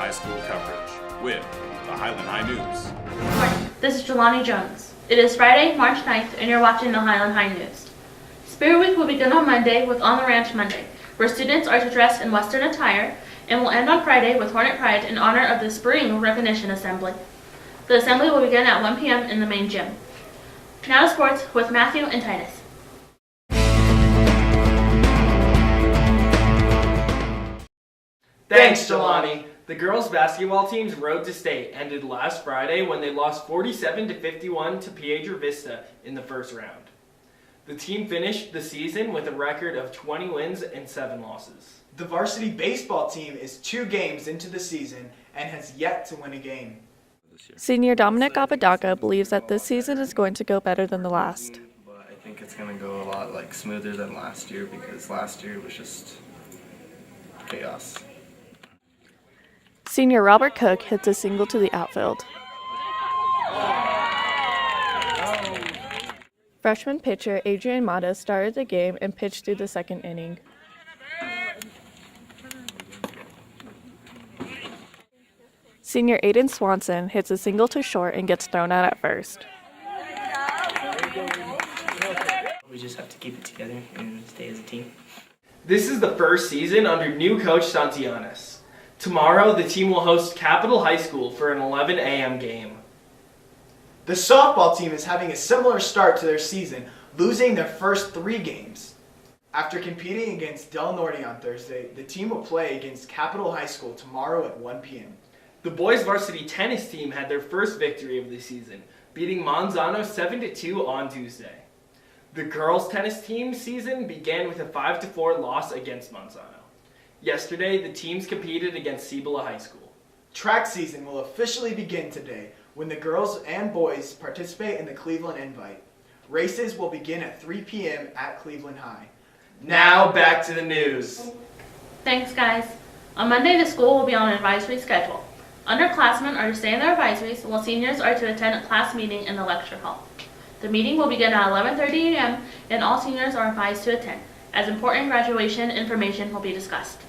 high school coverage with the Highland High News. Good morning. This is Jelani Jones. It is Friday, March 9th, and you're watching the Highland High News. Spirit Week will begin on Monday with On the Ranch Monday, where students are to dress in Western attire, and will end on Friday with Hornet Pride in honor of the Spring Recognition Assembly. The assembly will begin at 1 p.m. in the main gym. Now to sports with Matthew and Titus. Thanks, Jelani. The girls' basketball team's road to state ended last Friday when they lost 47-51 to Piedra Vista in the first round. The team finished the season with a record of 20 wins and 7 losses. The varsity baseball team is 2 games into the season and has yet to win a game. Senior Dominic Apodaca believes that this season is going to go better than the last. But I think it's going to go a lot smoother than last year because last year was just chaos. Senior Robert Cook hits a single to the outfield. Freshman pitcher Adrian Mata started the game and pitched through the second inning. Senior Aiden Swanson hits a single to short and gets thrown out at first. We just have to keep it together and stay as a team. This is the first season under new coach Santianes. Tomorrow, the team will host Capital High School for an 11 a.m. game. The softball team is having a similar start to their season, losing their first 3 games. After competing against Del Norte on Thursday, the team will play against Capital High School tomorrow at 1 p.m. The boys varsity tennis team had their first victory of the season, beating Manzano 7-2 on Tuesday. The girls tennis team season began with a 5-4 loss against Manzano. Yesterday, the teams competed against Cibola High School. Track season will officially begin today when the girls and boys participate in the Cleveland Invite. Races will begin at 3 p.m. at Cleveland High. Now back to the news. Thanks, guys. On Monday, the school will be on an advisory schedule. Underclassmen are to stay in their advisories, while seniors are to attend a class meeting in the lecture hall. The meeting will begin at 11:30 a.m., and all seniors are advised to attend, as important graduation information will be discussed.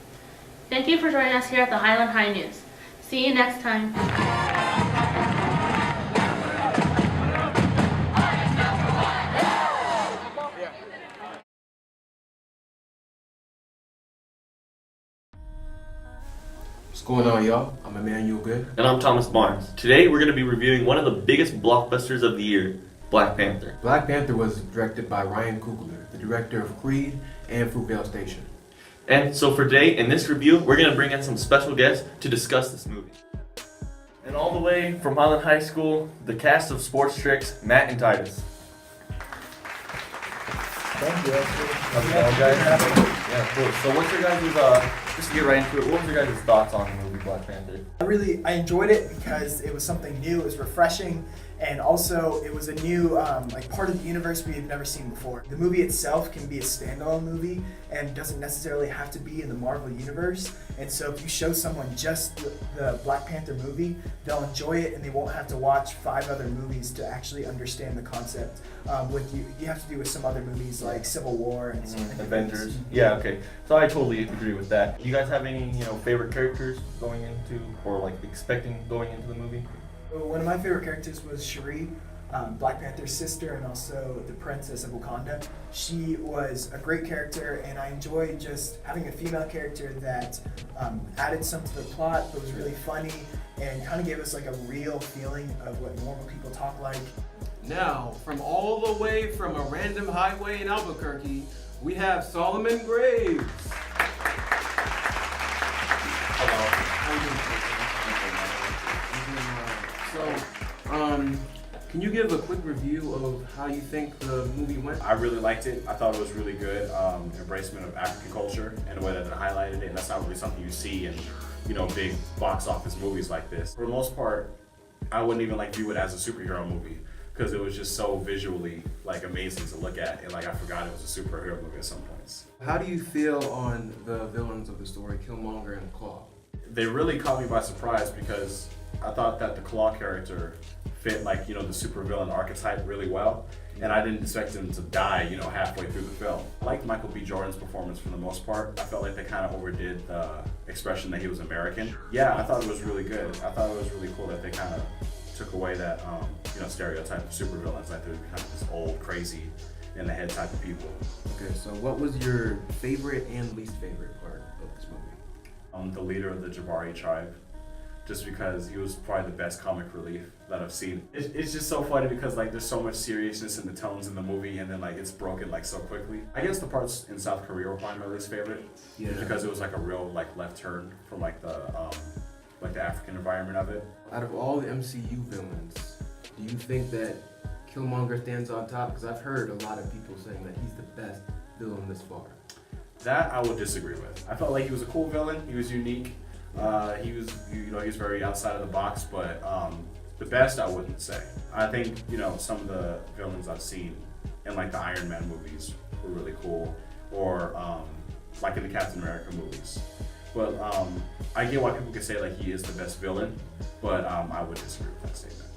Thank you for joining us here at the Highland High News. See you next time. What's going on, y'all? I'm Emmanuel Good. And I'm Thomas Barnes. Today we're going to be reviewing one of the biggest blockbusters of the year, Black Panther. Black Panther was directed by Ryan Coogler, the director of Creed and Fruitvale Station. And so for today, in this review, we're going to bring in some special guests to discuss this movie. And all the way from Highland High School, the cast of Sports Tricks, Matt and Titus. Thank you. How's it going, guys? Yeah, cool. So what's your guys' just to get right into it, what was your guys' thoughts on the movie Black Panther? I enjoyed it because it was something new, it was refreshing, and also it was a new part of the universe we had never seen before. The movie itself can be a standalone movie and doesn't necessarily have to be in the Marvel universe. And so if you show someone just the Black Panther movie, they'll enjoy it and they won't have to watch 5 other movies to actually understand the concept. You have to do with some other movies like Civil War and Avengers. Yeah, okay. So I totally agree with that. You guys have any, favorite characters going into or expecting going into the movie? One of my favorite characters was Shuri, Black Panther's sister, and also the Princess of Wakanda. She was a great character, and I enjoyed just having a female character that added something to the plot, but was really funny, and kind of gave us a real feeling of what normal people talk like. Now, from all the way from a random highway in Albuquerque, we have Solomon Graves. Can you give a quick review of how you think the movie went? I really liked it. I thought it was really good. Embracement of African culture in a way that it highlighted it, and that's not really something you see in, big box office movies like this. For the most part, I wouldn't even view it as a superhero movie because it was just so visually amazing to look at, and I forgot it was a superhero movie at some points. How do you feel on the villains of the story, Killmonger and Claw? They really caught me by surprise because I thought that the Claw character fit like, the supervillain archetype really well. And I didn't expect him to die, halfway through the film. I liked Michael B. Jordan's performance for the most part. I felt like they kind of overdid the expression that he was American. Yeah, I thought it was really good. I thought it was really cool that they kind of took away that, stereotype of supervillains, like they're kind of this old, crazy, in the head type of people. Okay, so what was your favorite and least favorite part of this movie? The leader of the Jabari tribe, just because he was probably the best comic relief that I've seen. It's just so funny because like there's so much seriousness in the tones in the movie, and then like it's broken like so quickly. I guess the parts in South Korea were probably my least favorite, just because it was like a real like left turn from like the African environment of it. Out of all the MCU villains, do you think that Killmonger stands on top? Because I've heard a lot of people saying that he's the best villain this far. That I would disagree with. I felt like he was a cool villain. He was unique. He was very outside of the box, but the best I wouldn't say. I think, some of the villains I've seen in like the Iron Man movies were really cool, or like in the Captain America movies. But I get why people can say like he is the best villain, but I would disagree with that statement.